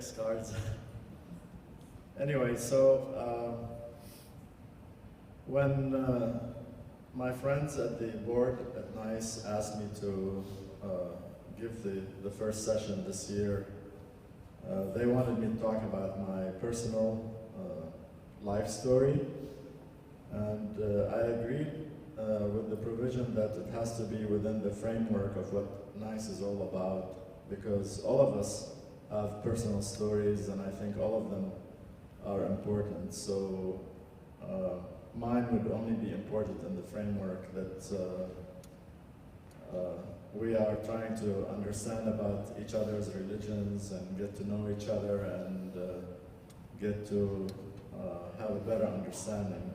index cards. Anyway, so when my friends at the board at NICE asked me to give the first session this year, they wanted me to talk about my personal life story, and I agreed with the provision that it has to be within the framework of what NICE is all about, because all of us have personal stories, and I think all of them are important. So mine would only be important in the framework that we are trying to understand about each other's religions and get to know each other and get to have a better understanding.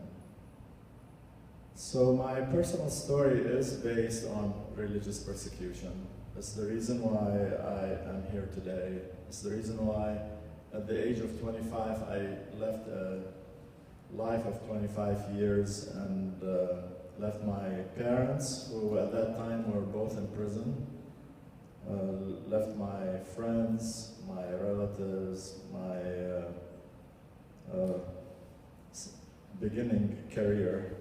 So my personal story is based on religious persecution. It's the reason why I am here today. It's the reason why at the age of 25 I left a life of 25 years and left my parents, who at that time were both in prison, left my friends, my relatives, my beginning career.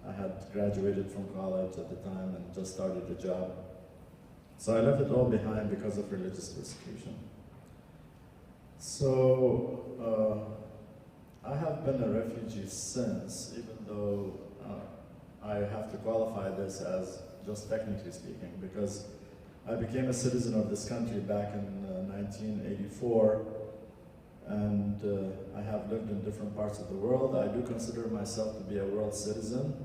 I had graduated from college at the time and just started a job. So I left it all behind because of religious persecution. So I have been a refugee since, even though I have to qualify this as just technically speaking, because I became a citizen of this country back in 1984, and I have lived in different parts of the world. I do consider myself to be a world citizen,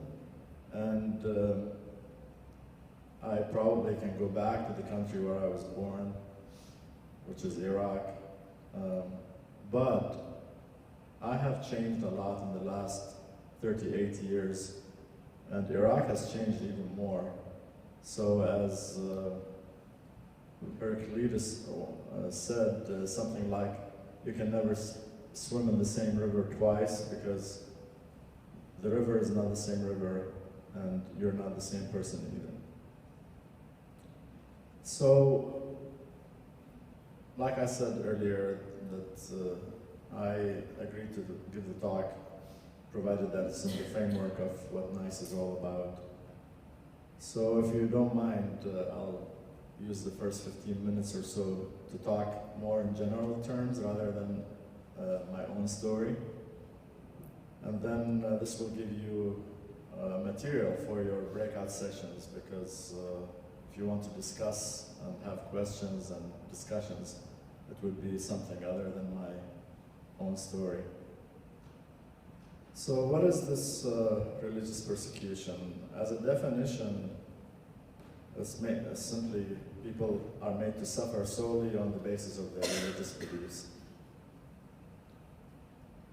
and I probably can go back to the country where I was born, which is Iraq, but I have changed a lot in the last 38 years, and Iraq has changed even more. So as Heraclitus said, something like, you can never swim in the same river twice, because the river is not the same river and you're not the same person either. So, like I said earlier, that I agreed to give the talk, provided that it's in the framework of what NICE is all about. So if you don't mind, I'll use the first 15 minutes or so to talk more in general terms rather than my own story. And then this will give you material for your breakout sessions, because if you want to discuss and have questions and discussions, it would be something other than my own story. So what is this religious persecution? As a definition, it's simply people are made to suffer solely on the basis of their religious beliefs.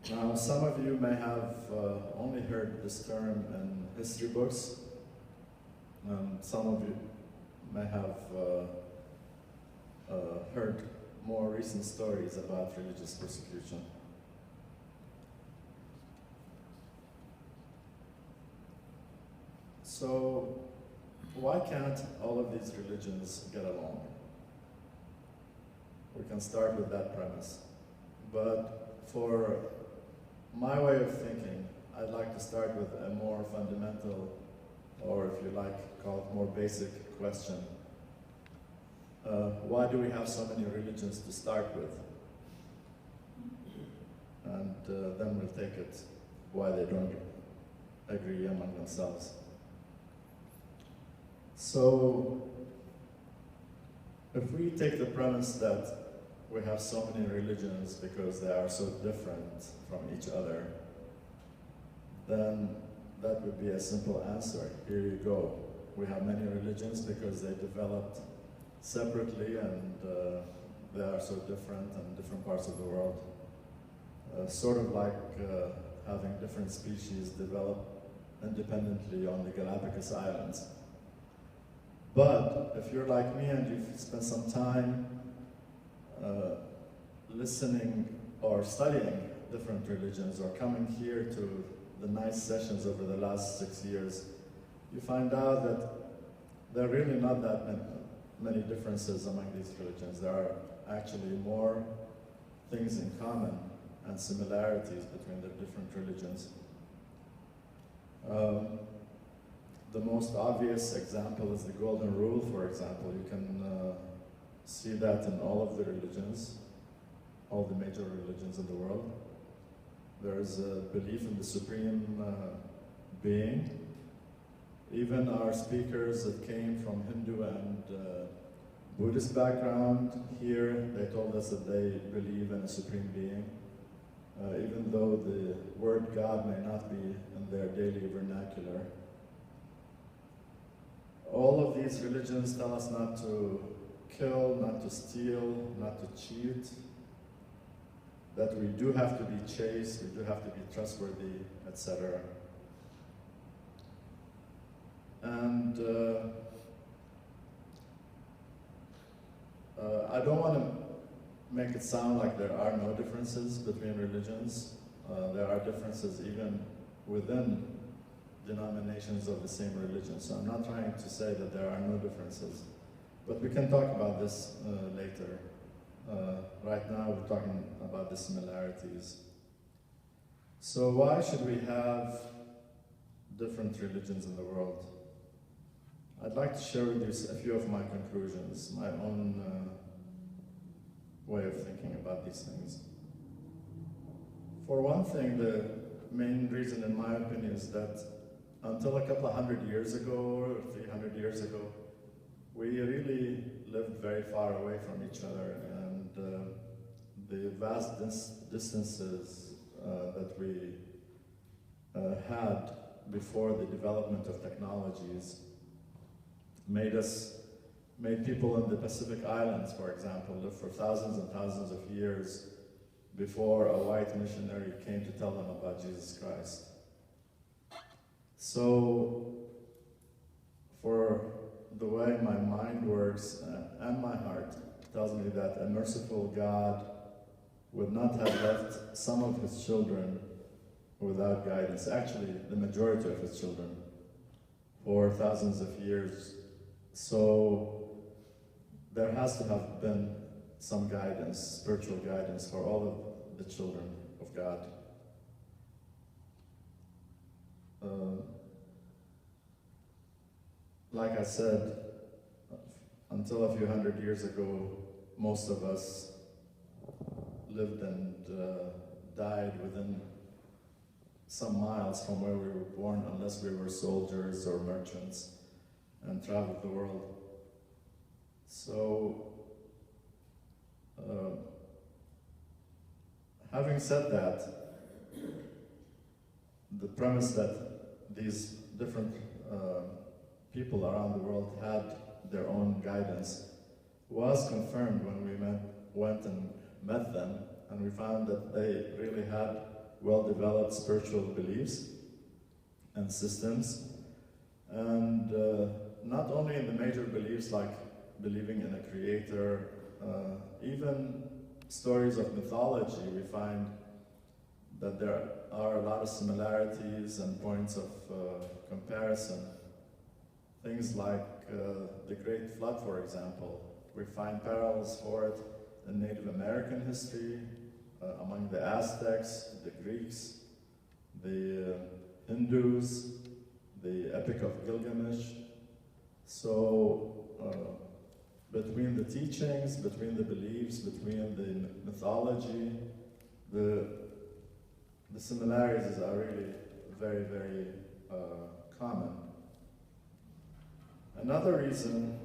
Now, some of you may have only heard this term in history books, and some of you may have heard more recent stories about religious persecution. So, why can't all of these religions get along? We can start with that premise. But for my way of thinking, I'd like to start with a more fundamental, or if you like, call it more basic question. Why do we have so many religions to start with? And then we'll take it why they don't agree among themselves. So, if we take the premise that we have so many religions because they are so different from each other, then that would be a simple answer. Here you go. We have many religions because they developed separately and they are so different in different parts of the world. Sort of like having different species develop independently on the Galapagos Islands. But if you're like me and you've spent some time listening or studying different religions or coming here to the NICE sessions over the last 6 years, you find out that there are really not that many differences among these religions. There are actually more things in common and similarities between the different religions. The most obvious example is the Golden Rule, for example. You can see that in all of the religions, all the major religions in the world. There is a belief in the Supreme Being. Even our speakers that came from Hindu and Buddhist background here, they told us that they believe in a Supreme Being, even though the word God may not be in their daily vernacular. All of these religions tell us not to kill, not to steal, not to cheat, that we do have to be chaste, we do have to be trustworthy, etc. And I don't want to make it sound like there are no differences between religions. There are differences even within denominations of the same religion. So I'm not trying to say that there are no differences. But we can talk about this later. Right now we're talking about the similarities. So why should we have different religions in the world? I'd like to share with you a few of my conclusions, my own way of thinking about these things. For one thing, the main reason in my opinion is that until a couple of 100 years ago, or 300 years ago, we really lived very far away from each other, and the vast distances that we had before the development of technologies made people in the Pacific Islands, for example, live for thousands and thousands of years before a white missionary came to tell them about Jesus Christ. So, for the way my mind works and my heart tells me that a merciful God would not have left some of his children without guidance, actually the majority of his children, for thousands of years. So there has to have been some guidance, spiritual guidance for all of the children of God. Like I said, until a few hundred years ago, most of us lived and died within some miles from where we were born, unless we were soldiers or merchants and traveled the world. So, having said that, the premise that these different people around the world had their own guidance was confirmed when we went and met them, and we found that they really had well-developed spiritual beliefs and systems, and not only in the major beliefs like believing in a creator, even stories of mythology, we find that there are a lot of similarities and points of comparison. Things like the Great Flood, for example. We find parallels for it in Native American history, among the Aztecs, the Greeks, the Hindus, the Epic of Gilgamesh. So between the teachings, between the beliefs, between the mythology, the similarities are really very, very common. Another reason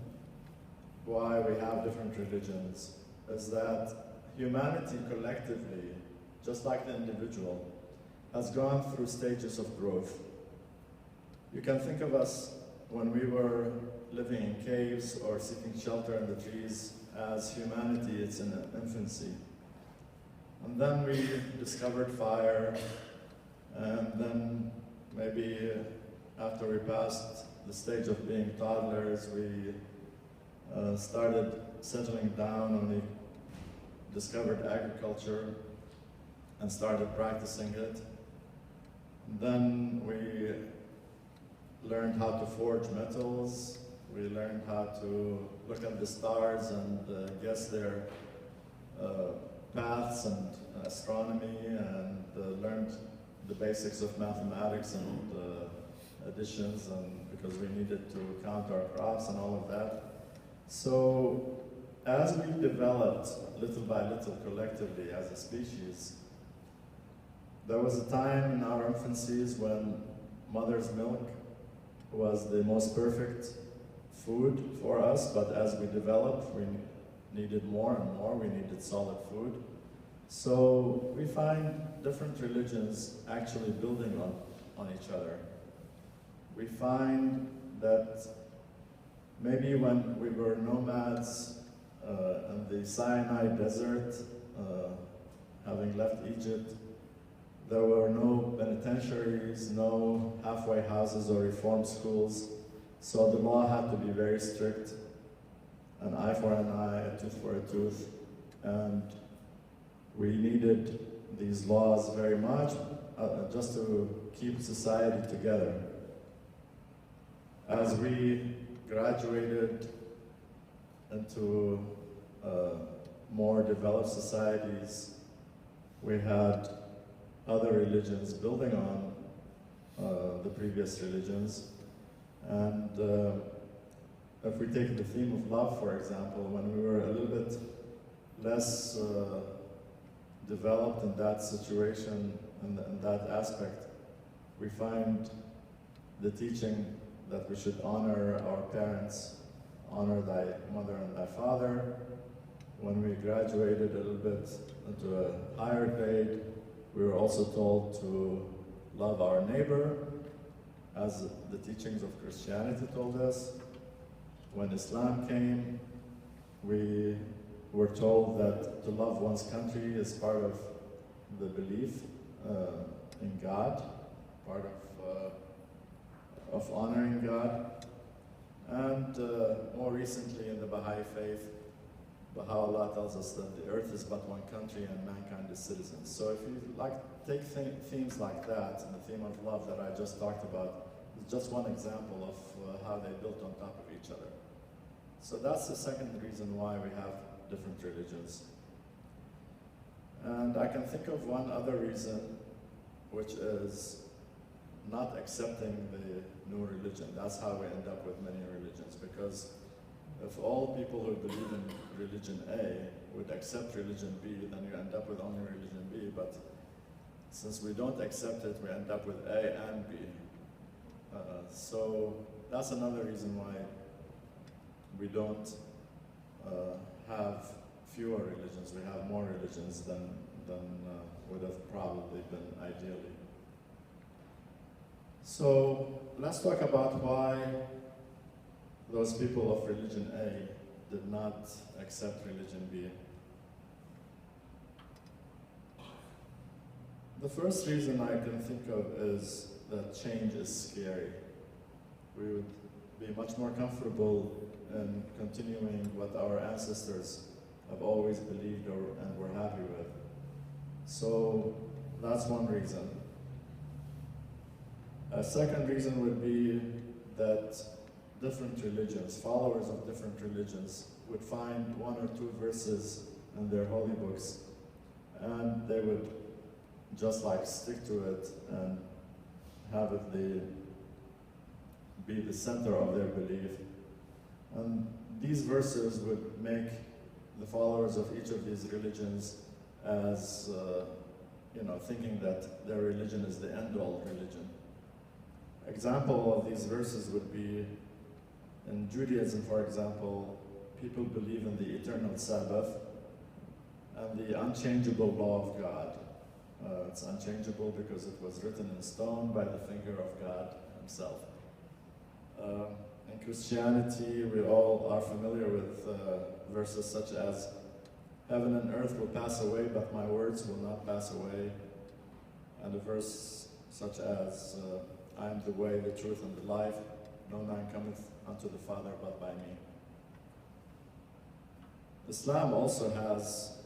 why we have different religions is that humanity collectively, just like the individual, has gone through stages of growth. You can think of us when we were living in caves or seeking shelter in the trees as humanity, it's in infancy. And then we discovered fire, and then maybe after we passed the stage of being toddlers, we started settling down and we discovered agriculture and started practicing it. And then we learned how to forge metals. We learned how to look at the stars and guess their path maths and astronomy and learned the basics of mathematics and additions, and because we needed to count our crops and all of that. So as we developed little by little collectively as a species, there was a time in our infancies when mother's milk was the most perfect food for us, but as we developed, we needed more and more, we needed solid food. So we find different religions actually building on each other. We find that maybe when we were nomads in the Sinai desert, having left Egypt, there were no penitentiaries, no halfway houses or reform schools, so the law had to be very strict, an eye for an eye, a tooth for a tooth, and we needed these laws very much just to keep society together. As we graduated into more developed societies, we had other religions building on the previous religions. And if we take the theme of love, for example, when we were a little bit less developed in that situation and in that aspect, we find the teaching that we should honor our parents, honor thy mother and thy father. When we graduated a little bit into a higher grade, we were also told to love our neighbor, as the teachings of Christianity told us. When Islam came, we were told that to love one's country is part of the belief in God, part of honoring God. And more recently in the Baha'i faith, Baha'u'llah tells us that the earth is but one country and mankind is citizens. So if you take themes like that, and the theme of love that I just talked about, is just one example of how they built on top of each other. So that's the second reason why we have different religions. And I can think of one other reason, which is not accepting the new religion. That's how we end up with many religions, because if all people who believe in religion A would accept religion B, then you end up with only religion B, but since we don't accept it, we end up with A and B. So that's another reason why we don't have fewer religions. We have more religions than would have probably been ideally. So let's talk about why those people of religion A did not accept religion B. The first reason I can think of is that change is scary. We would be much more comfortable in continuing what our ancestors have always believed and were happy with. So that's one reason. A second reason would be that different religions, followers of different religions, would find one or two verses in their holy books, and they would just stick to it and have it be the center of their belief. And these verses would make the followers of each of these religions as, thinking that their religion is the end-all religion. Example of these verses would be in Judaism, for example, people believe in the eternal Sabbath and the unchangeable law of God. It's unchangeable because it was written in stone by the finger of God himself. In Christianity, we all are familiar with verses such as, "Heaven and earth will pass away, but my words will not pass away." And a verse such as, "I am the way, the truth, and the life. No man cometh unto the Father but by me." Islam also has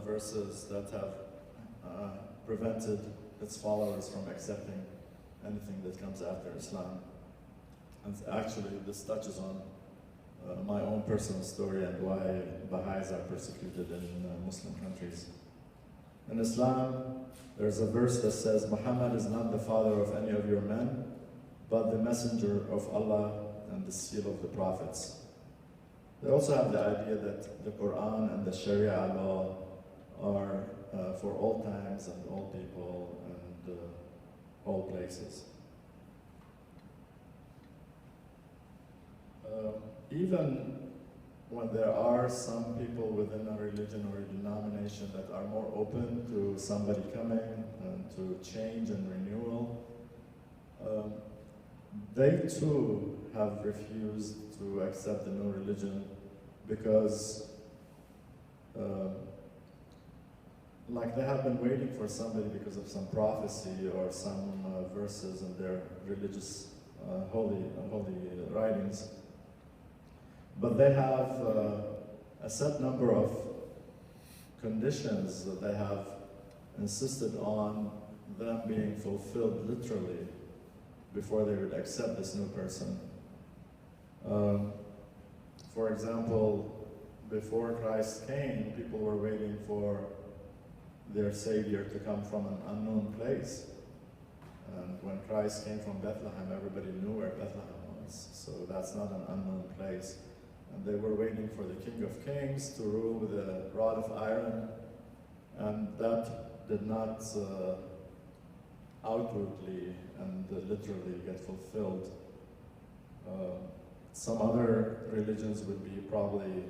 verses that have prevented its followers from accepting anything that comes after Islam. And actually, this touches on my own personal story and why Baha'is are persecuted in Muslim countries. In Islam, there's a verse that says, Muhammad is not the father of any of your men, but the messenger of Allah and the seal of the prophets. They also have the idea that the Quran and the Sharia law are for all times and all people and all places. Even when there are some people within a religion or a denomination that are more open to somebody coming and to change and renewal, they too have refused to accept the new religion because like they have been waiting for somebody because of some prophecy or some verses in their religious holy writings. But they have a set number of conditions that they have insisted on them being fulfilled literally before they would accept this new person. For example, before Christ came, people were waiting for their Savior to come from an unknown place. And when Christ came from Bethlehem, everybody knew where Bethlehem was, so that's not an unknown place. And they were waiting for the King of Kings to rule with a rod of iron, and that did not outwardly and literally get fulfilled. Some other religions would be probably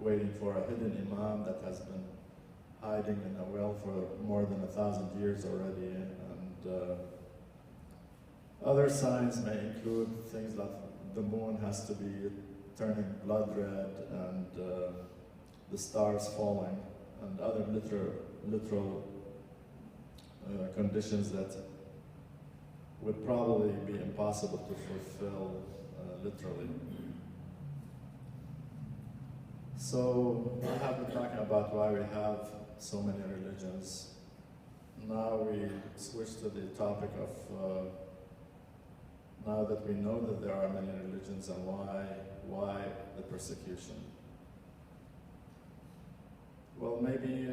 waiting for a hidden imam that has been hiding in a well for more than 1,000 years already, and other signs may include things like the moon has to be turning blood red and the stars falling, and other literal conditions that would probably be impossible to fulfill literally. So I have been talking about why we have so many religions. Now we switch to the topic of now that we know that there are many religions and why the persecution? Well, maybe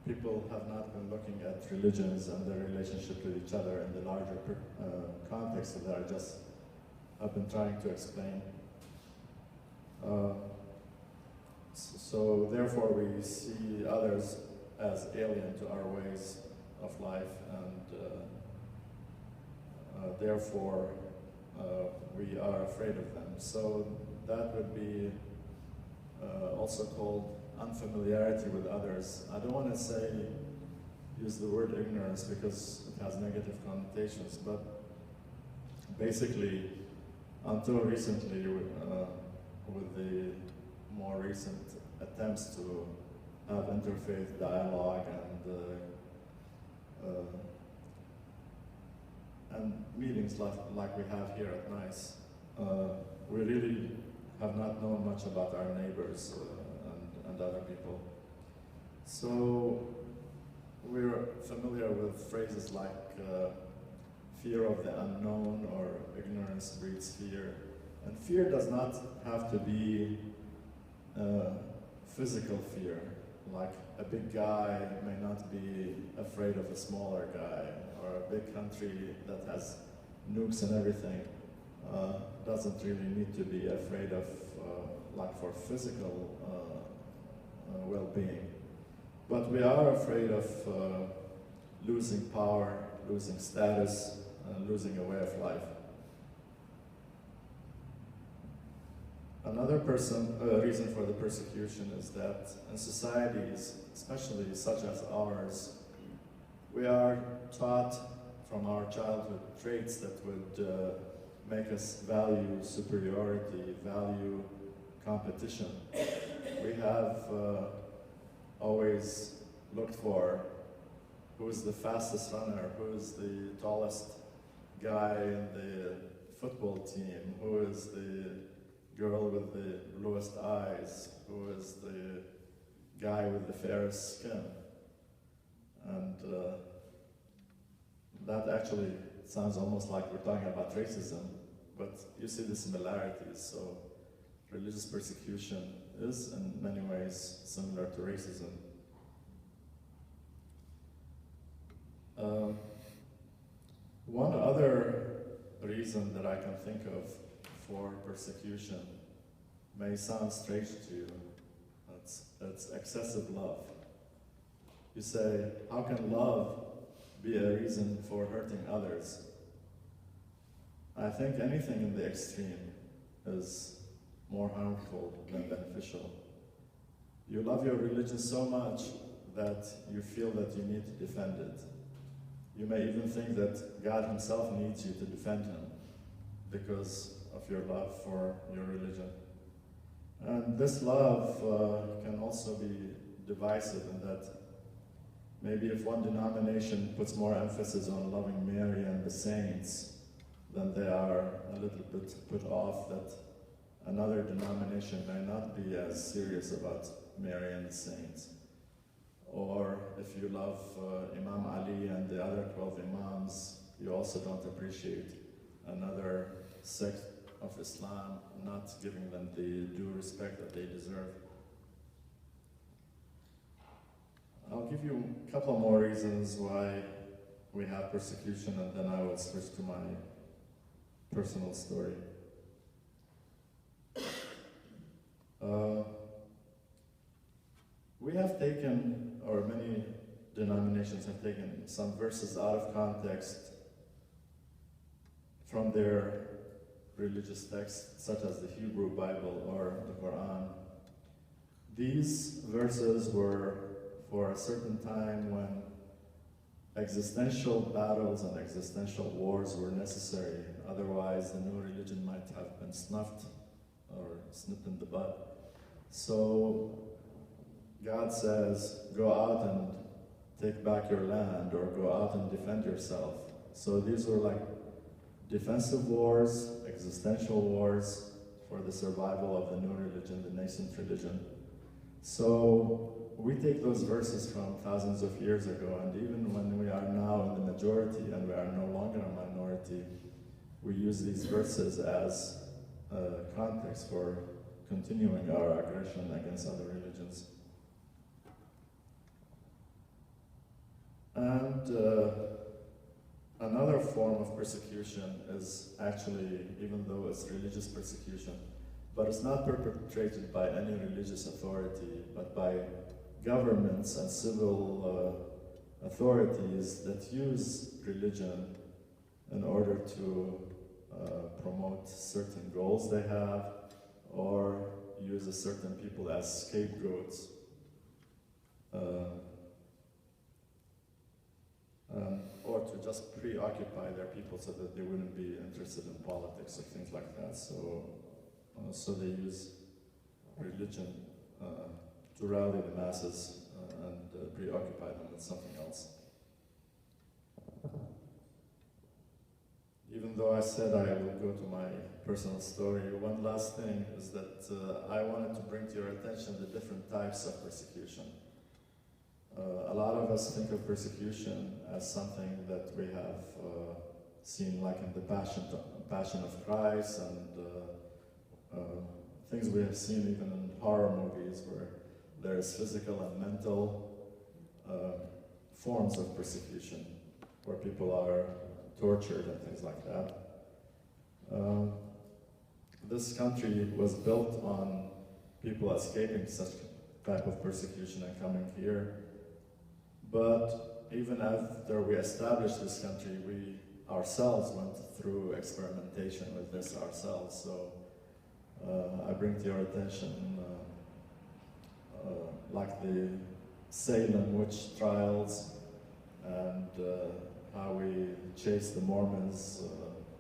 people have not been looking at religions and their relationship with each other in the larger context that I just have been trying to explain. So therefore we see others as alien to our ways of life, and therefore we are afraid of them. So that would be also called unfamiliarity with others. I don't want to use the word ignorance because it has negative connotations, but basically until recently with the more recent attempts to have interfaith dialogue and meetings like we have here at NICE, we really have not known much about our neighbors and other people. So we're familiar with phrases like fear of the unknown or ignorance breeds fear. And fear does not have to be physical fear, like a big guy may not be afraid of a smaller guy, or a big country that has nukes and everything doesn't really need to be afraid of, like for physical well-being. But we are afraid of losing power, losing status, and losing a way of life. Another reason for the persecution is that in societies, especially such as ours, we are taught from our childhood traits that would make us value superiority, value competition. We have always looked for who is the fastest runner, who is the tallest guy in the football team, who is the girl with the bluest eyes, who is the guy with the fairest skin. And that actually sounds almost like we're talking about racism, but you see the similarities. So religious persecution is in many ways similar to racism. Another reason that I can think of for persecution may sound strange to you. It's excessive love. You say, how can love be a reason for hurting others? I think anything in the extreme is more harmful than beneficial. You love your religion so much that you feel that you need to defend it. You may even think that God himself needs you to defend him because of your love for your religion. And this love can also be divisive in that maybe if one denomination puts more emphasis on loving Mary and the saints, then they are a little bit put off that another denomination may not be as serious about Mary and the saints. Or if you love Imam Ali and the other 12 Imams, you also don't appreciate another sect of Islam not giving them the due respect that they deserve. I'll give you a couple more reasons why we have persecution, and then I will switch to my personal story. We have taken, or many denominations have taken, some verses out of context from their religious texts, such as the Hebrew Bible or the Quran. These verses were for a certain time when existential battles and existential wars were necessary. Otherwise, the new religion might have been snuffed or snipped in the bud. So God says, go out and take back your land, or go out and defend yourself. So these were like defensive wars, existential wars for the survival of the new religion, the nascent religion. So we take those verses from thousands of years ago, and even when we are now in the majority and we are no longer a minority, we use these verses as context for continuing our aggression against other religions. And another form of persecution is actually, even though it's religious persecution, but it's not perpetrated by any religious authority, but by governments and civil authorities that use religion in order to promote certain goals they have, or use a certain people as scapegoats. Or to just preoccupy their people so that they wouldn't be interested in politics or things like that. So they use religion to rally the masses and preoccupy them with something else. Even though I said I will go to my personal story, one last thing is that I wanted to bring to your attention the different types of persecution. A lot of us think of persecution as something that we have seen like in the Passion of Christ and things we have seen even in horror movies where there is physical and mental forms of persecution where people are tortured and things like that. This country was built on people escaping such type of persecution and coming here. But even after we established this country, we ourselves went through experimentation with this ourselves. So I bring to your attention like the Salem witch trials and how we chased the Mormons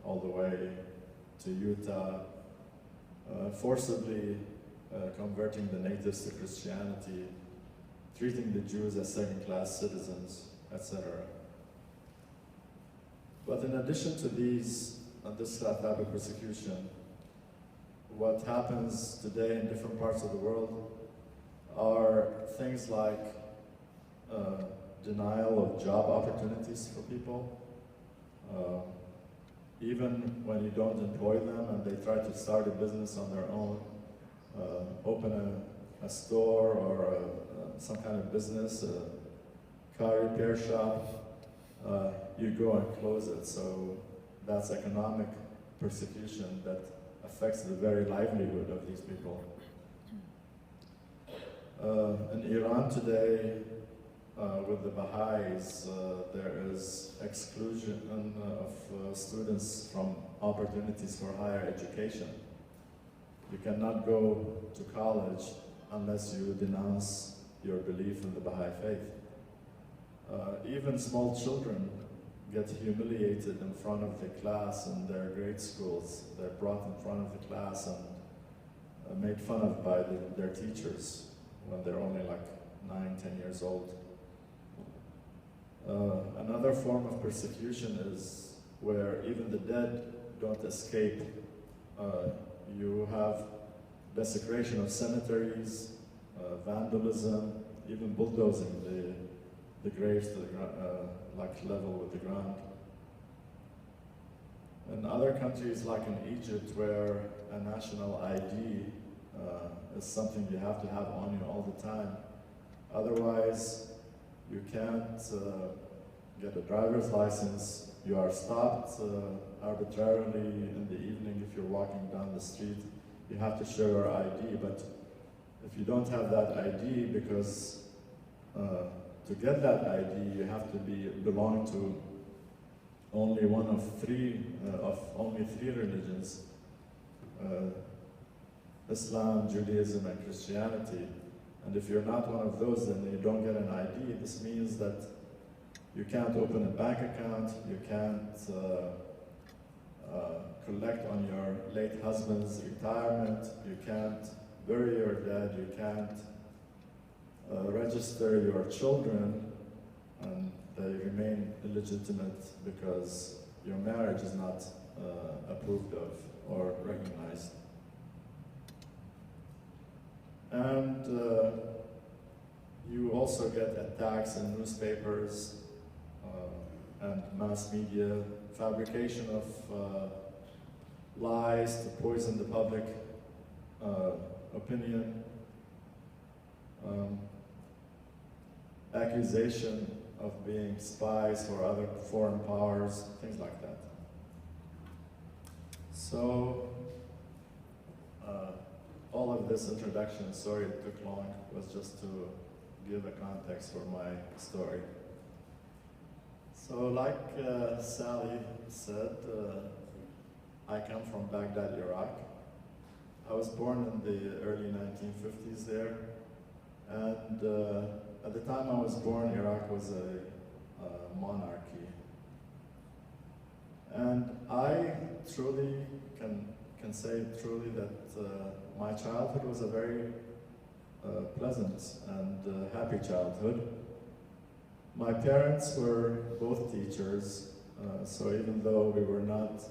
all the way to Utah, forcibly converting the natives to Christianity, treating the Jews as second-class citizens, etc. But in addition to this type of persecution, what happens today in different parts of the world are things like denial of job opportunities for people. Even when you don't employ them and they try to start a business on their own, open a store or some kind of business, a car repair shop, you go and close it. So that's economic persecution that affects the very livelihood of these people. In Iran today, with the Baha'is, there is exclusion of students from opportunities for higher education. You cannot go to college unless you denounce your belief in the Baha'i faith. Even small children get humiliated in front of the class in their grade schools. They're brought in front of the class and made fun of by their teachers when they're only like 9, 10 years old. Another form of persecution is where even the dead don't escape. You have desecration of cemeteries, vandalism, even bulldozing the graves to the like level with the ground. In other countries, like in Egypt, where a national ID is something you have to have on you all the time. Otherwise, you can't get a driver's license. You are stopped arbitrarily in the evening if you're walking down the street. You have to show your ID, but if you don't have that ID, because to get that ID, you have to belong to only one of only three religions, Islam, Judaism, and Christianity. And if you're not one of those, then you don't get an ID. This means that you can't open a bank account, you can't collect on your late husband's retirement, you can't bury your dead, you can't register your children, and they remain illegitimate because your marriage is not approved of or recognized. And you also get attacks in newspapers and mass media, fabrication of lies to poison the public opinion, accusation of being spies for other foreign powers, things like that. So, all of this introduction, sorry it took long, was just to give a context for my story. So like Sally said, I come from Baghdad, Iraq. I was born in the early 1950s there, and at the time I was born, Iraq was a monarchy. And I truly can say truly that my childhood was a very pleasant and happy childhood. My parents were both teachers, so even though we were not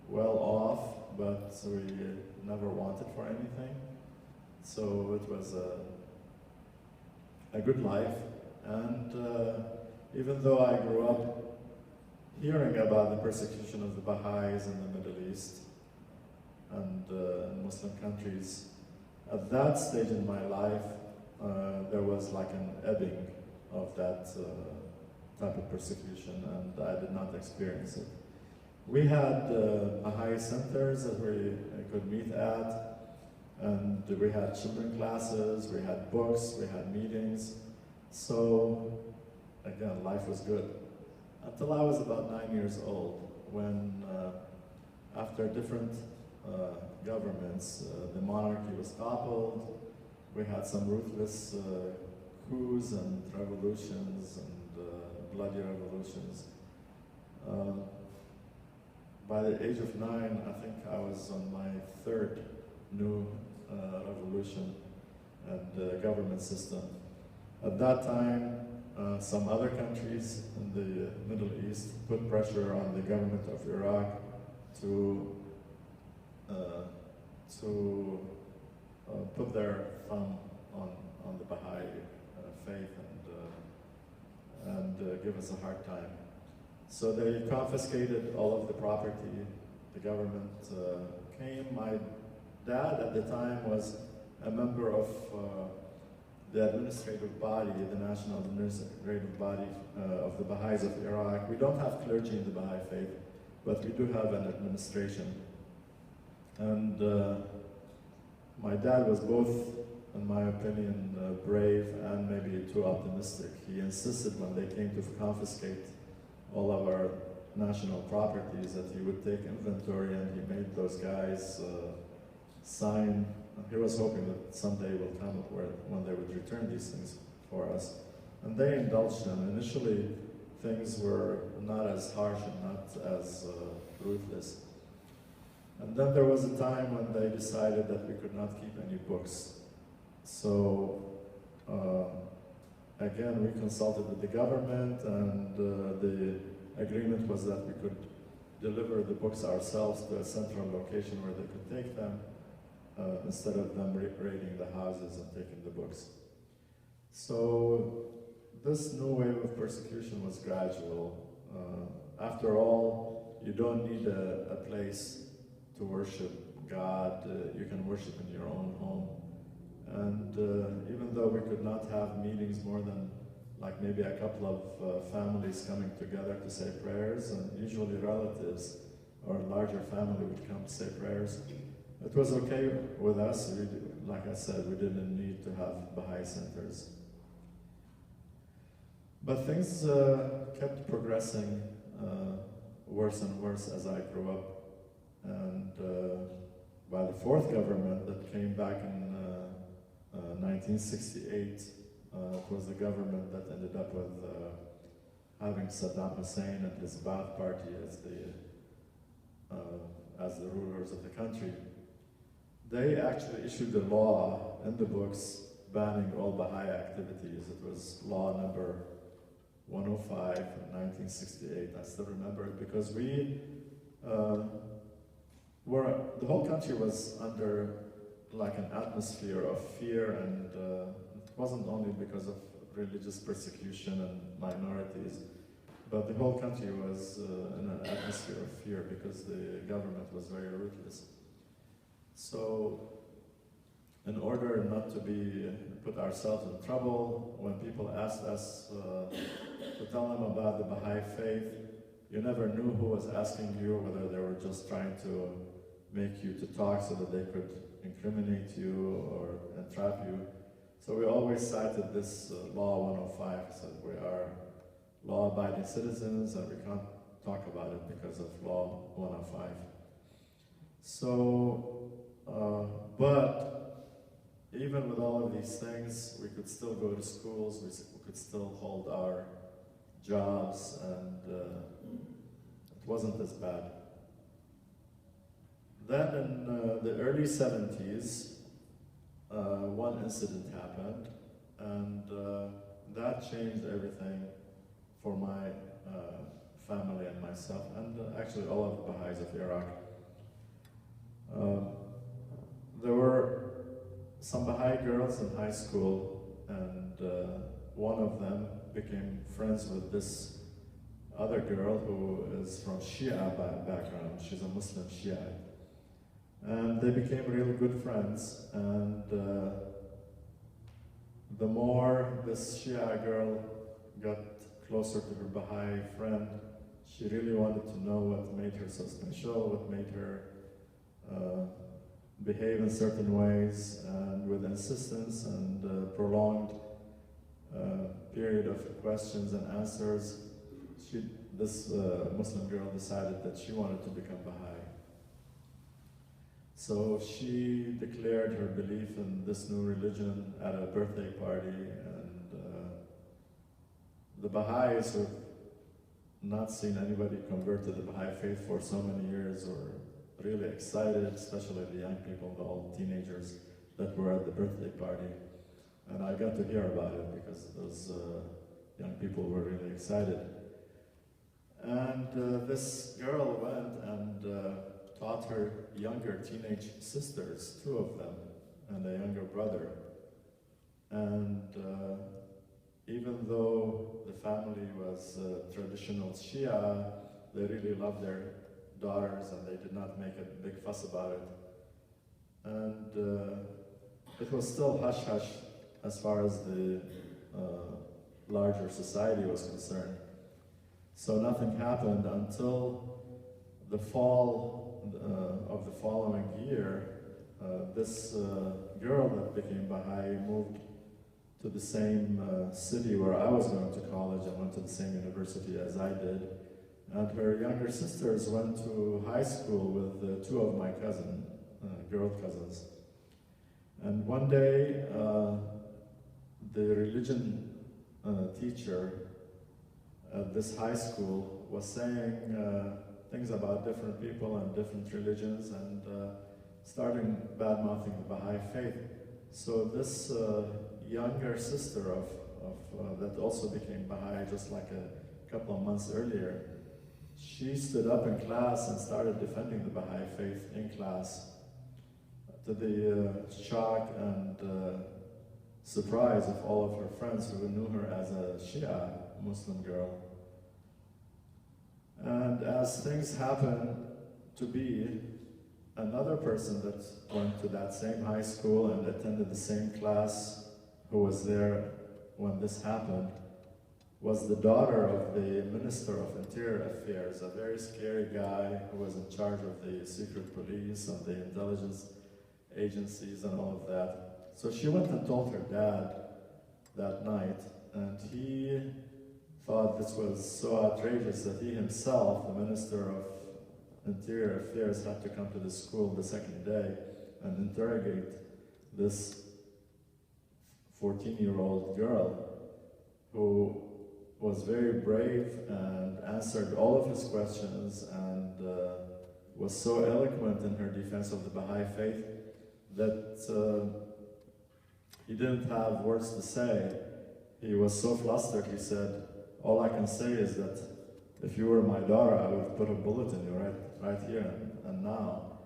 well off, but we never wanted for anything. So it was a good life. And even though I grew up hearing about the persecution of the Baha'is in the Middle East and in Muslim countries, at that stage in my life, there was like an ebbing of that type of persecution, and I did not experience it. We had Baha'i centers that we could meet at, and we had children classes, we had books, we had meetings. So, again, life was good. Until I was about 9 years old, when after different governments, the monarchy was toppled, we had some ruthless coups and revolutions and bloody revolutions. By the age of 9, I think I was on my third new revolution and government system. At that time, some other countries in the Middle East put pressure on the government of Iraq to put their thumb on the Baha'i faith and give us a hard time. So they confiscated all of the property. The government came. My dad at the time was a member of the administrative body, the national administrative body of the Baha'is of Iraq. We don't have clergy in the Baha'i faith. but we do have an administration. And my dad was both, in my opinion, brave and maybe too optimistic. He insisted when they came to confiscate all of our national properties that he would take inventory, and he made those guys sign. He was hoping that someday will come when they would return these things for us. And they indulged them. Initially, things were not as harsh and not as ruthless. And then there was a time when they decided that we could not keep any books. So again, we consulted with the government, and the agreement was that we could deliver the books ourselves to a central location where they could take them, instead of them raiding the houses and taking the books. So this new wave of persecution was gradual. After all, you don't need a place to worship God. You can worship in your own home. And even though we could not have meetings more than like maybe a couple of families coming together to say prayers, and usually relatives or a larger family would come to say prayers, it was okay with us. Like I said, we didn't need to have Baha'i centers. But things kept progressing worse and worse as I grew up. And by the fourth government that came back in 1968, it was the government that ended up with having Saddam Hussein and his Ba'ath Party as the rulers of the country. They actually issued a law in the books banning all Baha'i activities. It was law number 105 in 1968. I still remember it because the whole country was under like an atmosphere of fear, and it wasn't only because of religious persecution and minorities, but the whole country was in an atmosphere of fear because the government was very ruthless. So in order not to put ourselves in trouble, when people asked us to tell them about the Baha'i faith, you never knew who was asking you, whether they were just trying to make you to talk so that they could incriminate you or entrap you. So we always cited this law 105, said we are law-abiding citizens and we can't talk about it because of law 105. So, but even with all of these things, we could still go to schools, we could still hold our jobs, and it wasn't as bad. Then in the early 70s, one incident happened, and that changed everything for my family and myself, and actually all of the Baha'is of Iraq. There were some Baha'i girls in high school, and one of them became friends with this other girl who is from Shia background. She's a Muslim Shiite. And they became really good friends, and the more this Shia girl got closer to her Baha'i friend, she really wanted to know what made her so special, what made her behave in certain ways, and with insistence and prolonged period of questions and answers, this Muslim girl decided that she wanted to become Baha'i. So she declared her belief in this new religion at a birthday party, and the Baha'is who have not seen anybody convert to the Baha'i faith for so many years were really excited, especially the young people, the old teenagers that were at the birthday party. And I got to hear about it because those young people were really excited. And this girl went and taught her younger teenage sisters, 2 of them, and a younger brother. And even though the family was traditional Shia, they really loved their daughters and they did not make a big fuss about it. And it was still hush-hush as far as the larger society was concerned. So nothing happened until the fall of the following year, this girl that became Baha'i moved to the same city where I was going to college and went to the same university as I did. And her younger sisters went to high school with two of my girl cousins. And one day, the religion teacher at this high school was saying things about different people and different religions and starting bad-mouthing the Baha'i faith. So this younger sister of that also became Baha'i just like a couple of months earlier, she stood up in class and started defending the Baha'i faith in class, to the shock and surprise of all of her friends who knew her as a Shia Muslim girl. And as things happened to be, another person that went to that same high school and attended the same class, who was there when this happened, was the daughter of the Minister of Interior Affairs, a very scary guy who was in charge of the secret police and the intelligence agencies and all of that. So she went and told her dad that night, and he thought this was so outrageous that he himself, the Minister of Interior Affairs, had to come to the school the second day and interrogate this 14-year-old girl who was very brave and answered all of his questions and was so eloquent in her defense of the Baha'i faith that he didn't have words to say. He was so flustered, he said, "All I can say is that if you were my daughter, I would put a bullet in you right here and now.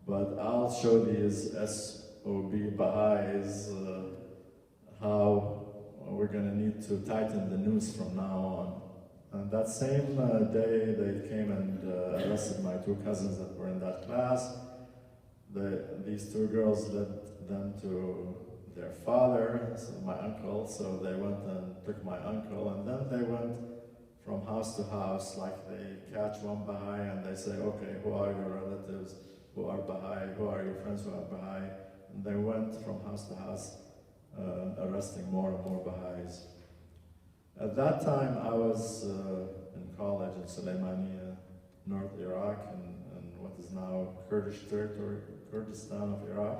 But I'll show these SOB Baha'is how we're going to need to tighten the noose from now on." And that same day, they came and arrested my two cousins that were in that class. These two girls led them to their father, so my uncle, so they went and took my uncle, and then they went from house to house, like they catch one Baha'i and they say, "Okay, who are your relatives who are Baha'i? Who are your friends who are Baha'i?" And they went from house to house, arresting more and more Baha'is. At that time, I was in college in Suleimania, North Iraq, in what is now Kurdish territory, Kurdistan of Iraq.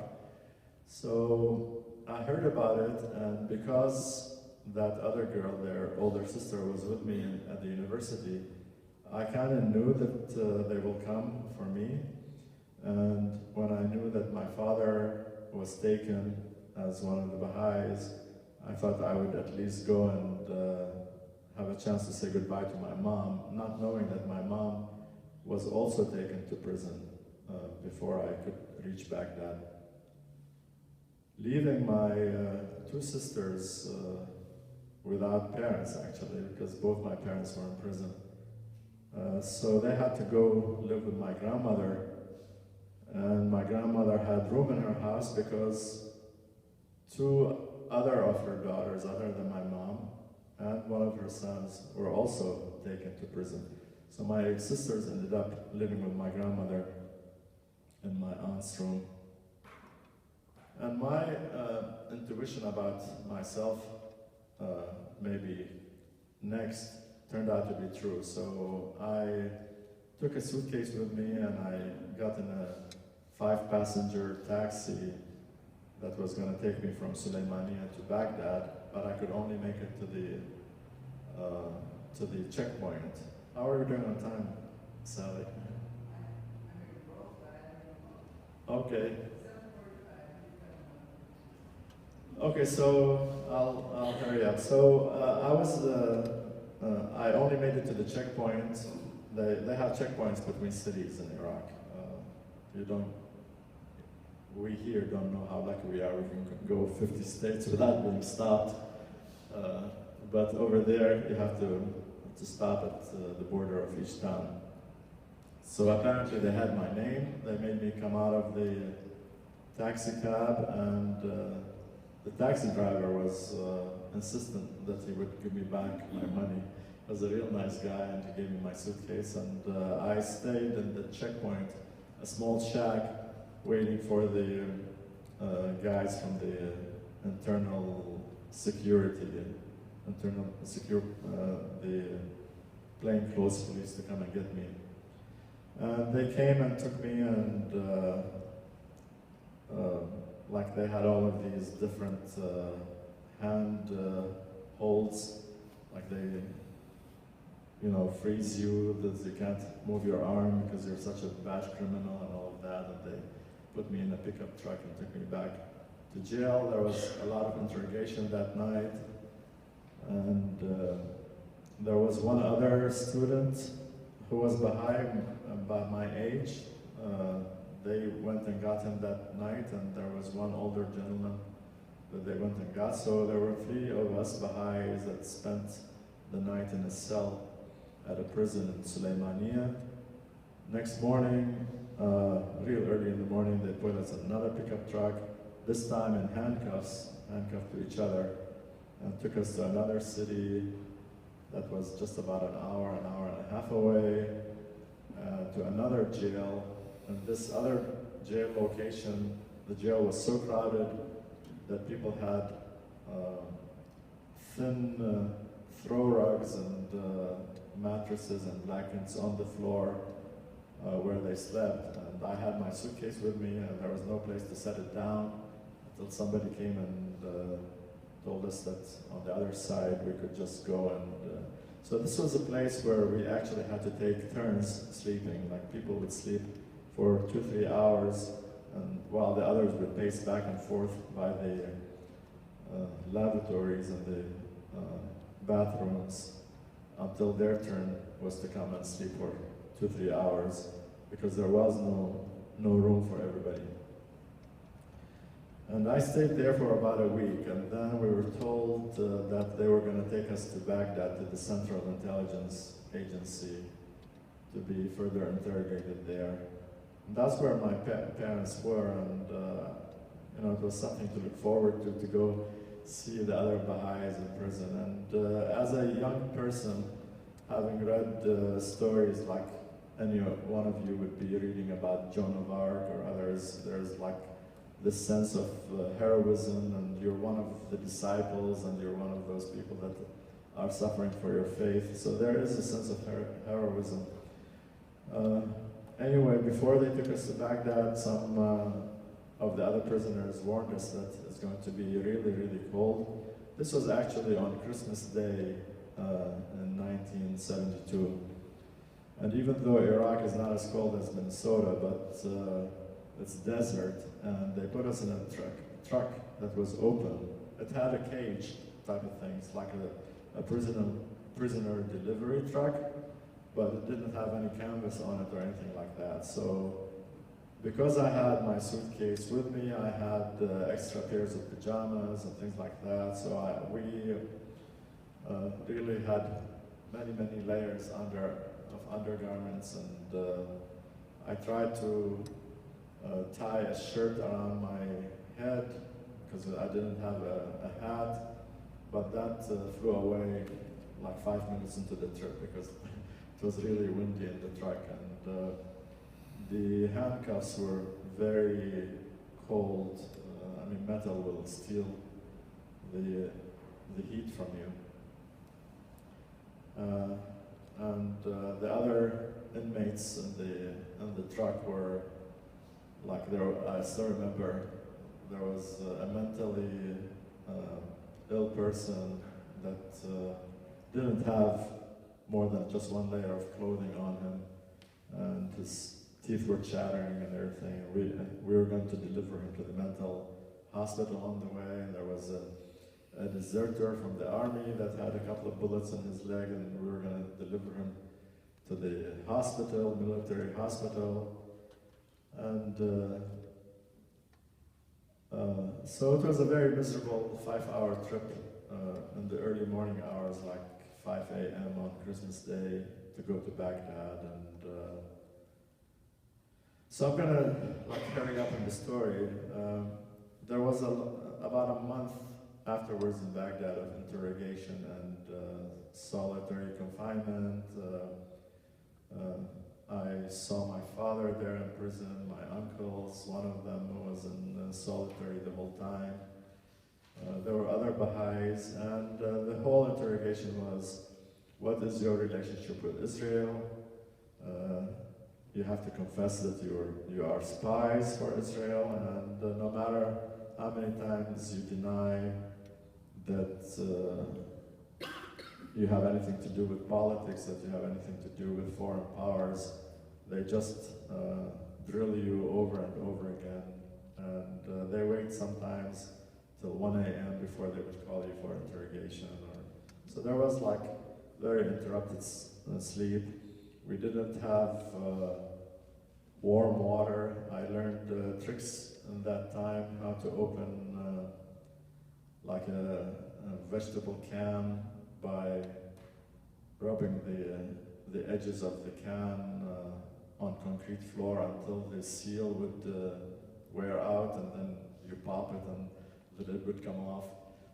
So I heard about it, and because that other girl, their older sister, was with me at the university, I kind of knew that they will come for me. And when I knew that my father was taken as one of the Baha'is, I thought I would at least go and have a chance to say goodbye to my mom, not knowing that my mom was also taken to prison before I could reach Baghdad. Leaving my two sisters without parents, actually, because both my parents were in prison. So they had to go live with my grandmother, and my grandmother had room in her house because two other of her daughters, other than my mom, and one of her sons were also taken to prison. So my sisters ended up living with my grandmother in my aunt's room. And my intuition about myself, maybe next, turned out to be true. So I took a suitcase with me and I got in a 5-passenger taxi that was going to take me from Suleimania to Baghdad, but I could only make it to the checkpoint. How are you doing on time, Sally? Okay. Okay, so I'll hurry up. So I only made it to the checkpoint. They have checkpoints between cities in Iraq. We here don't know how lucky we are. We can go 50 states without being stopped. But over there, you have to stop at the border of each town. So apparently they had my name. They made me come out of the taxi cab, and the taxi driver was insistent that he would give me back my money. was a real nice guy, and he gave me my suitcase, and I stayed in the checkpoint, a small shack, waiting for the guys from the internal security, the plainclothes police to come and get me. And they came and took me, and like they had all of these different hand holds, like they, freeze you, that you can't move your arm because you're such a bad criminal and all of that, and they put me in a pickup truck and took me back to jail. There was a lot of interrogation that night, and there was one other student who was behind about my age. They went and got him that night, and there was one older gentleman that they went and got. So there were 3 of us Baha'is that spent the night in a cell at a prison in Suleymaniya. Next morning, real early in the morning, they put us in another pickup truck, this time in handcuffed to each other, and took us to another city that was just about an hour and a half away, to another jail. And this other jail location, the jail was so crowded that people had thin throw rugs and mattresses and blankets on the floor where they slept. And I had my suitcase with me, and there was no place to set it down until somebody came and told us that on the other side we could just go. And so this was a place where we actually had to take turns sleeping. Like, people would sleep for 2-3 hours, and while the others would pace back and forth by the lavatories and the bathrooms until their turn was to come and sleep for 2-3 hours, because there was no room for everybody. And I stayed there for about a week, and then we were told that they were going to take us to Baghdad, to the Central Intelligence Agency, to be further interrogated there. And that's where my parents were, and it was something to look forward to go see the other Baha'is in prison. And as a young person, having read stories like any one of you would be reading about Joan of Arc or others, there's like this sense of heroism, and you're one of the disciples, and you're one of those people that are suffering for your faith. So there is a sense of heroism. Anyway, before they took us to Baghdad, some of the other prisoners warned us that it's going to be really, really cold. This was actually on Christmas Day in 1972. And even though Iraq is not as cold as Minnesota, but it's desert, and they put us in a truck that was open. It had a cage type of thing. It's like a prisoner delivery truck, but it didn't have any canvas on it or anything like that. So because I had my suitcase with me, I had extra pairs of pajamas and things like that. So we really had many layers of undergarments, and I tried to tie a shirt around my head because I didn't have a hat, but that flew away like 5 minutes into the trip because it was really windy in the truck, and the handcuffs were very cold. Metal will steal the heat from you. And the other inmates in the truck were like, I still remember there was a mentally ill person that didn't have more than just one layer of clothing on him, and his teeth were chattering and everything. We were going to deliver him to the mental hospital on the way, and there was a deserter from the army that had a couple of bullets in his leg, and we were going to deliver him to the hospital, military hospital. And so it was a very miserable 5-hour trip in the early morning hours, like 5 a.m. on Christmas Day, to go to Baghdad. And so I'm gonna hurry up in the story. There was about a month afterwards in Baghdad of interrogation and solitary confinement. confinement. I saw my father there in prison, my uncles, one of them was in solitary the whole time. There were other Baha'is, and the whole interrogation was, what is your relationship with Israel? You have to confess that you are spies for Israel, and no matter how many times you deny that you have anything to do with politics, that you have anything to do with foreign powers, they just drill you over and over again. And they wait sometimes till 1 a.m. before they would call you for interrogation. So there was like very interrupted sleep. We didn't have warm water. I learned tricks in that time, how to open like a vegetable can by rubbing the edges of the can on concrete floor until the seal would wear out, and then you pop it and the lid would come off.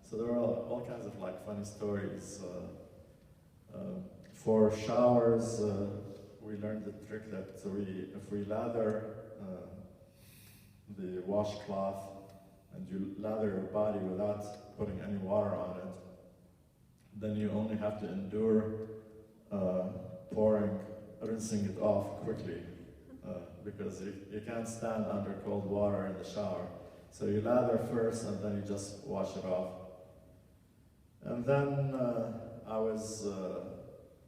So there are all kinds of like funny stories. For showers, we learned the trick that if we lather the washcloth and you lather your body without putting any water on it, then you only have to endure rinsing it off quickly, because you can't stand under cold water in the shower. So you lather first and then you just wash it off. And then I was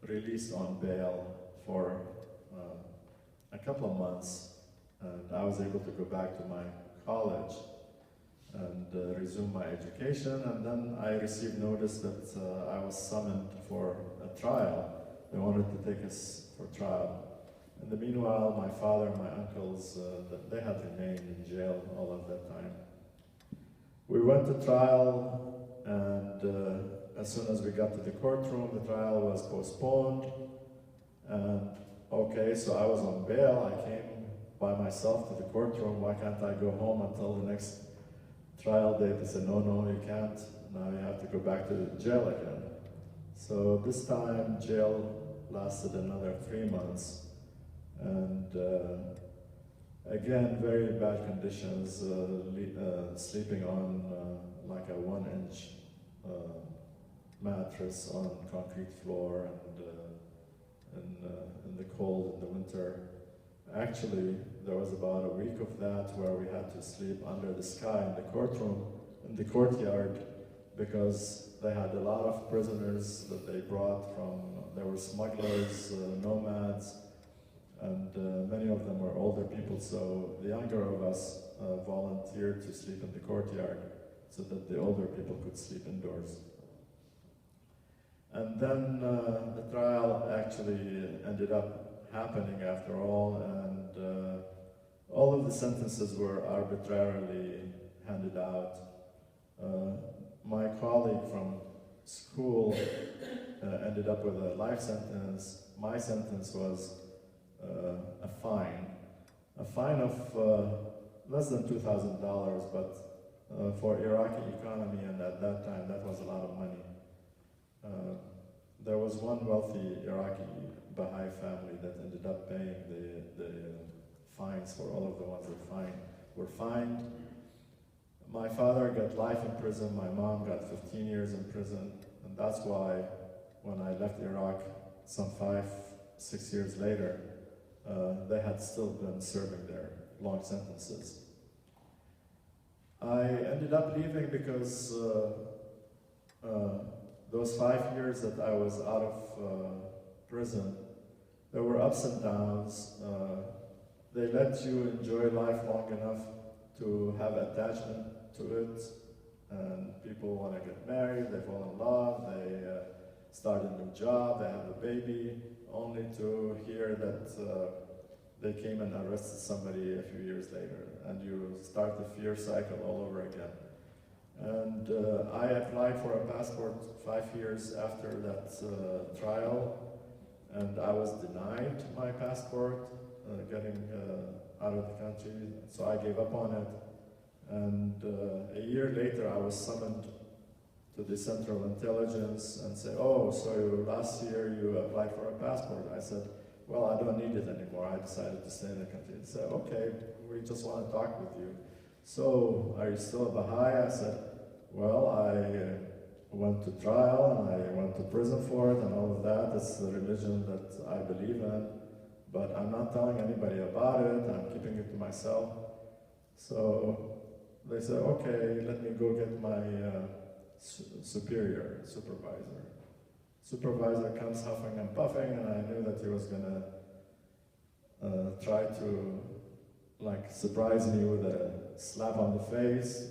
released on bail for a couple of months, and I was able to go back to my college and resume my education. And then I received notice that I was summoned for a trial. They wanted to take us for trial. In the meanwhile, my father and my uncles, they had remained in jail all of that time. We went to trial, and as soon as we got to the courtroom, the trial was postponed. And okay, so I was on bail. I came by myself to the courtroom. Why can't I go home until the next trial date? They said, no, you can't. Now you have to go back to jail again. So this time, jail lasted another 3 months. And again, very bad conditions, sleeping on like a 1-inch mattress on concrete floor, and in the cold in the winter. Actually, there was about a week of that where we had to sleep under the sky in the courtroom, in the courtyard, because they had a lot of prisoners that they brought from, there were smugglers, nomads, and many of them were older people, so the younger of us volunteered to sleep in the courtyard so that the older people could sleep indoors. And then the trial actually ended up happening after all, and all of the sentences were arbitrarily handed out. My colleague from school ended up with a life sentence. My sentence was a fine of less than $2,000, but for Iraqi economy, and at that time that was a lot of money. There was one wealthy Iraqi Baha'i family that ended up paying the fines for all of the ones that were fined. My father got life in prison, my mom got 15 years in prison, and that's why when I left Iraq some 5-6 years later, they had still been serving their long sentences. I ended up leaving because those 5 years that I was out of prison, there were ups and downs. They let you enjoy life long enough to have attachment to it, and people want to get married, they fall in love, they start a new job, they have a baby, only to hear that they came and arrested somebody a few years later, and you start the fear cycle all over again. And I applied for a passport 5 years after that trial, and I was denied my passport, getting out of the country, so I gave up on it. And a year later, I was summoned to to the Central Intelligence and say, oh, so last year you applied for a passport. I said, well, I don't need it anymore. I decided to stay in the country. They said, okay, we just want to talk with you. So, are you still a Baha'i? I said, well, I went to trial and I went to prison for it and all of that. It's the religion that I believe in, but I'm not telling anybody about it. I'm keeping it to myself. So they said, okay, let me go get my supervisor. Supervisor comes huffing and puffing, and I knew that he was gonna try to like surprise me with a slap on the face.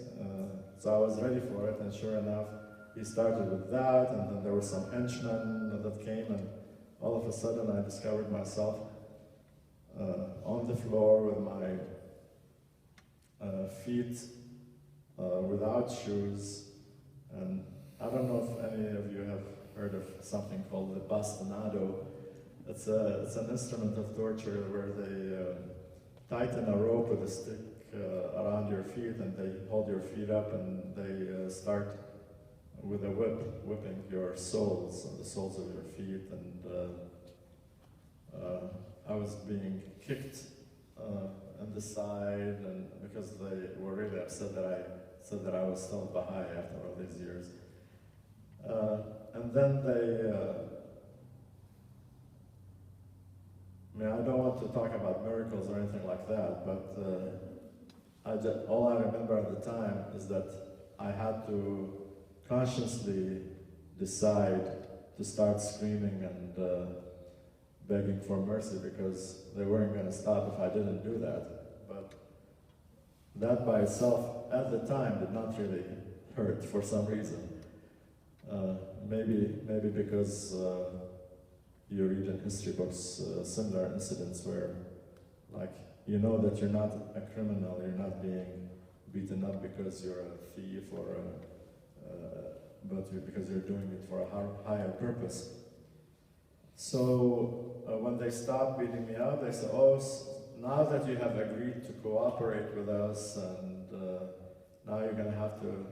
So I was ready for it, and sure enough, he started with that, and then there were some henchmen that came, and all of a sudden I discovered myself on the floor with my feet without shoes. And I don't know if any of you have heard of something called the bastonado. It's an instrument of torture where they tighten a rope with a stick around your feet, and they hold your feet up, and they start with a whip, whipping your soles, the soles of your feet. And I was being kicked on the side, and because they were really upset that I said that I was still Baha'i after all these years. And then they, I don't want to talk about miracles or anything like that, but all I remember at the time is that I had to consciously decide to start screaming and begging for mercy, because they weren't going to stop if I didn't do that. But that by itself, at the time, did not really hurt for some reason. Maybe because you read in history books similar incidents where, like, you know that you're not a criminal, you're not being beaten up because you're a thief or because you're doing it for a higher purpose. So when they stopped beating me up, they said, oh, now that you have agreed to cooperate with us, and now you're going to have to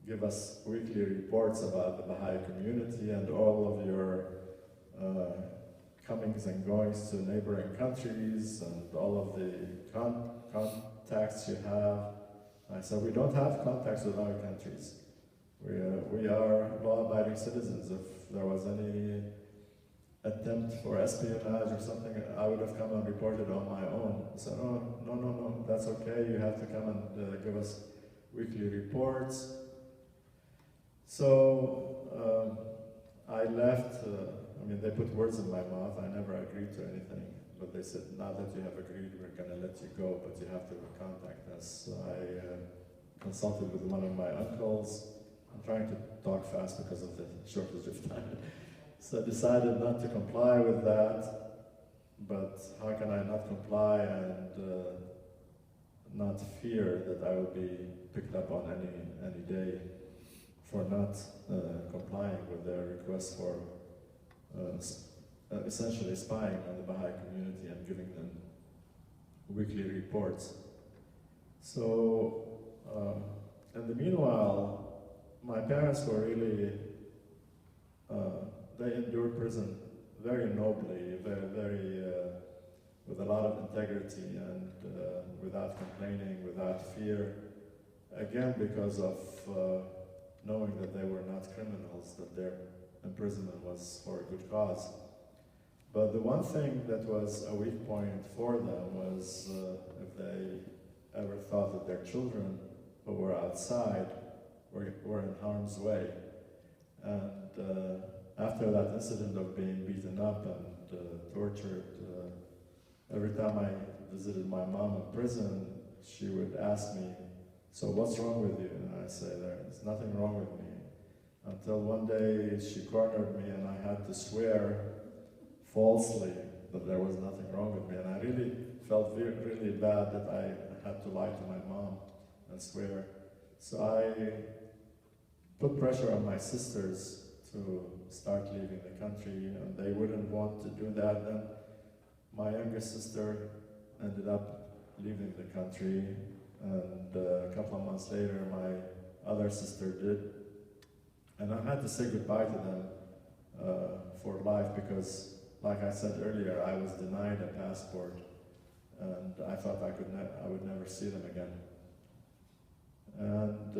give us weekly reports about the Baha'i community and all of your comings and goings to neighboring countries and all of the contacts you have. I said, we don't have contacts with other countries. We are law-abiding citizens. If there was any attempt for espionage or something, I would have come and reported on my own. So no, that's okay. You have to come and give us weekly reports. So I left. They put words in my mouth. I never agreed to anything, but they said, now that you have agreed, we're going to let you go, but you have to contact us. So I consulted with one of my uncles. I'm trying to talk fast because of the shortage of time. So I decided not to comply with that, but how can I not comply and not fear that I will be picked up on any day for not complying with their request for essentially spying on the Baha'i community and giving them weekly reports. So, in the meanwhile, my parents were really, they endured prison very nobly, very with a lot of integrity and without complaining, without fear, again because of knowing that they were not criminals, that their imprisonment was for a good cause. But the one thing that was a weak point for them was if they ever thought that their children who were outside were in harm's way. And after that incident of being beaten up and tortured, every time I visited my mom in prison, she would ask me, so what's wrong with you? And I say, there's nothing wrong with me. Until one day she cornered me and I had to swear falsely that there was nothing wrong with me. And I really felt really bad that I had to lie to my mom and swear. So I put pressure on my sisters to start leaving the country, and they wouldn't want to do that. Then my youngest sister ended up leaving the country, and a couple of months later my other sister did. And I had to say goodbye to them for life because, like I said earlier, I was denied a passport, and I thought I would never see them again. And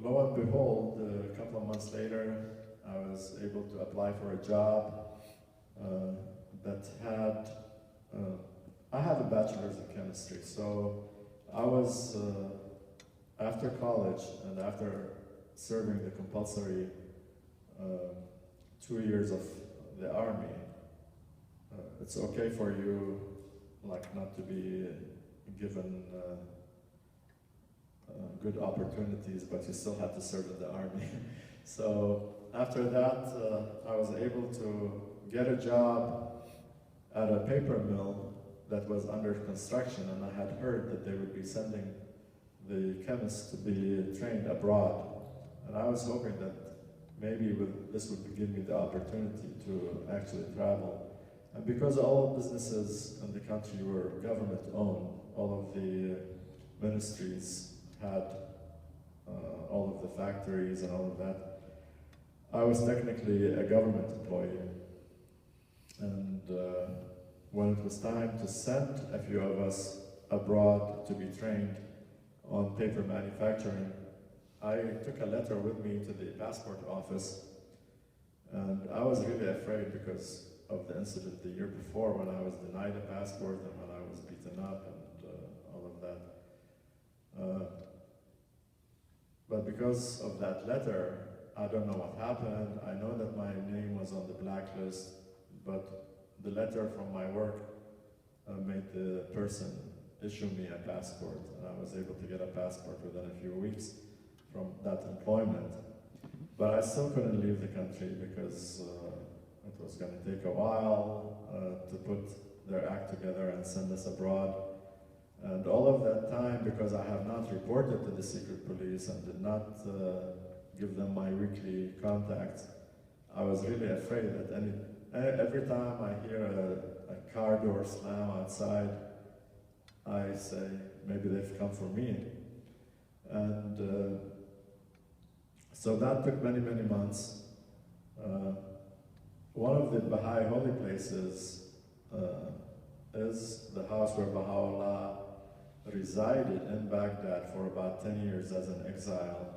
lo and behold, a couple of months later, I was able to apply for a job that had. I have a bachelor's in chemistry, so I was after college and after serving the compulsory 2 years of the army. It's okay for you, like, not to be given good opportunities, but you still have to serve in the army. So after that, I was able to get a job at a paper mill that was under construction, and I had heard that they would be sending the chemists to be trained abroad. And I was hoping that maybe this would give me the opportunity to actually travel. And because all businesses in the country were government-owned, all of the ministries had all of the factories and all of that, I was technically a government employee. And when it was time to send a few of us abroad to be trained on paper manufacturing, I took a letter with me to the passport office, and I was really afraid because of the incident the year before when I was denied a passport and when I was beaten up and all of that. But because of that letter, I don't know what happened. I know that my name was on the blacklist, but the letter from my work made the person issue me a passport, and I was able to get a passport within a few weeks from that employment. But I still couldn't leave the country because it was going to take a while to put their act together and send us abroad. And all of that time, because I have not reported to the secret police and did not give them my weekly contacts, I was really afraid that every time I hear a car door slam outside, I say, maybe they've come for me. And so that took many, many months. One of the Baha'i holy places is the house where Baha'u'llah resided in Baghdad for about 10 years as an exile.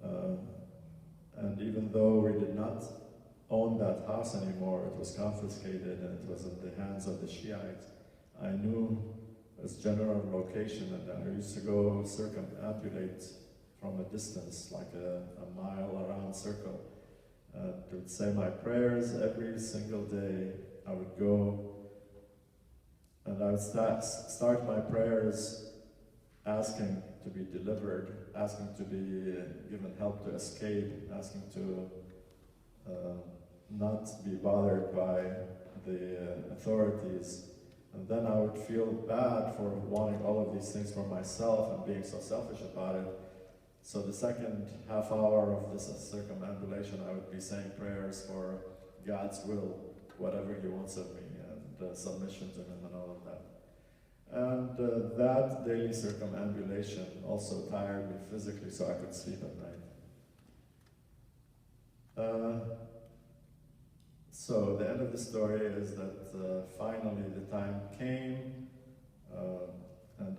And even though we did not own that house anymore, it was confiscated and it was in the hands of the Shiites, I knew its general location, and I used to go circumambulate from a distance, like a mile around circle, to say my prayers every single day. I would go and I would start my prayers asking to be delivered, asking to be given help to escape, asking to not be bothered by the authorities. And then I would feel bad for wanting all of these things for myself and being so selfish about it. So the second half hour of this circumambulation, I would be saying prayers for God's will, whatever He wants of me, and submission to Him and all of that. And that daily circumambulation also tired me physically, so I could sleep at night. So the end of the story is that finally the time came, and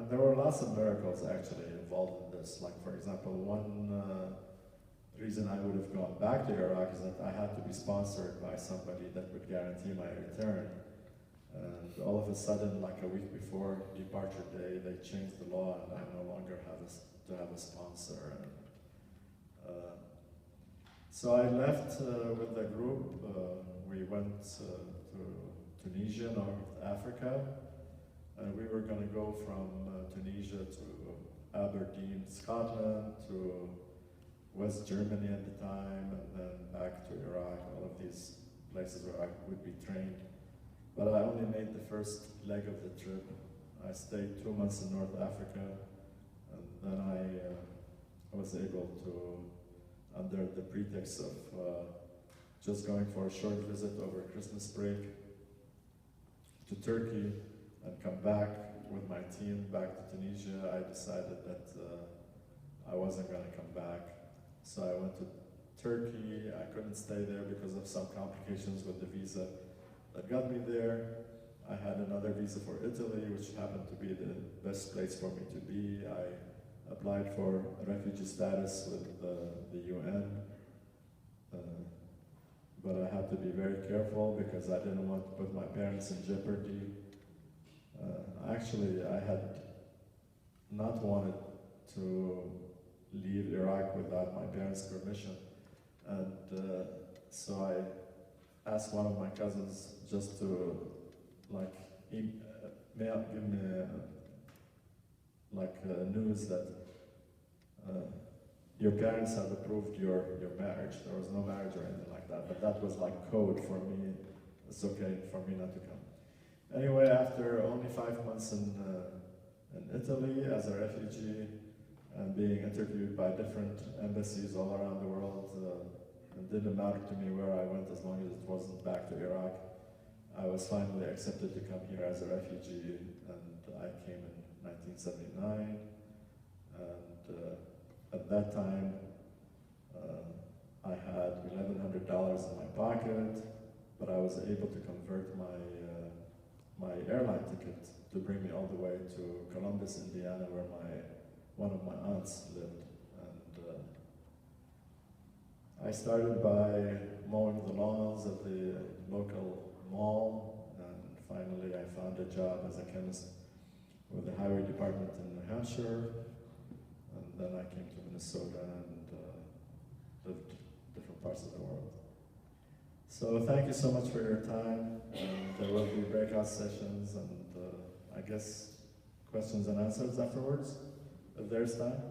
there were lots of miracles actually involved in this. Like, for example, one reason I would have gone back to Iraq is that I had to be sponsored by somebody that would guarantee my return. And all of a sudden, like a week before departure day, they changed the law, and I no longer have to have a sponsor. So I left with the group. We went to Tunisia, North Africa, and we were going to go from Tunisia to Aberdeen, Scotland, to West Germany at the time, and then back to Iraq, all of these places where I would be trained. But I only made the first leg of the trip. I stayed 2 months in North Africa, and then I was able to, under the pretext of just going for a short visit over Christmas break, to Turkey and come back with my team back to Tunisia. I decided that I wasn't going to come back. So I went to Turkey. I couldn't stay there because of some complications with the visa that got me there. I had another visa for Italy, which happened to be the best place for me to be. I applied for refugee status with the UN, but I had to be very careful because I didn't want to put my parents in jeopardy. Actually, I had not wanted to leave Iraq without my parents' permission, and so I asked one of my cousins just to give me news that your parents have approved your marriage. There was no marriage or anything like that, but that was like code for me. It's okay for me not to come. Anyway, after only 5 months in Italy as a refugee and being interviewed by different embassies all around the world, it didn't matter to me where I went as long as it wasn't back to Iraq. I was finally accepted to come here as a refugee, and I came in 1979. And at that time, I had $1,100 in my pocket, but I was able to convert my airline ticket to bring me all the way to Columbus, Indiana, where one of my aunts lived. And I started by mowing the lawns at the local mall, and finally I found a job as a chemist with the highway department in New Hampshire, and then I came to Minnesota and lived different parts of the world. So thank you so much for your time, and there will be breakout sessions and I guess questions and answers afterwards, if there's time.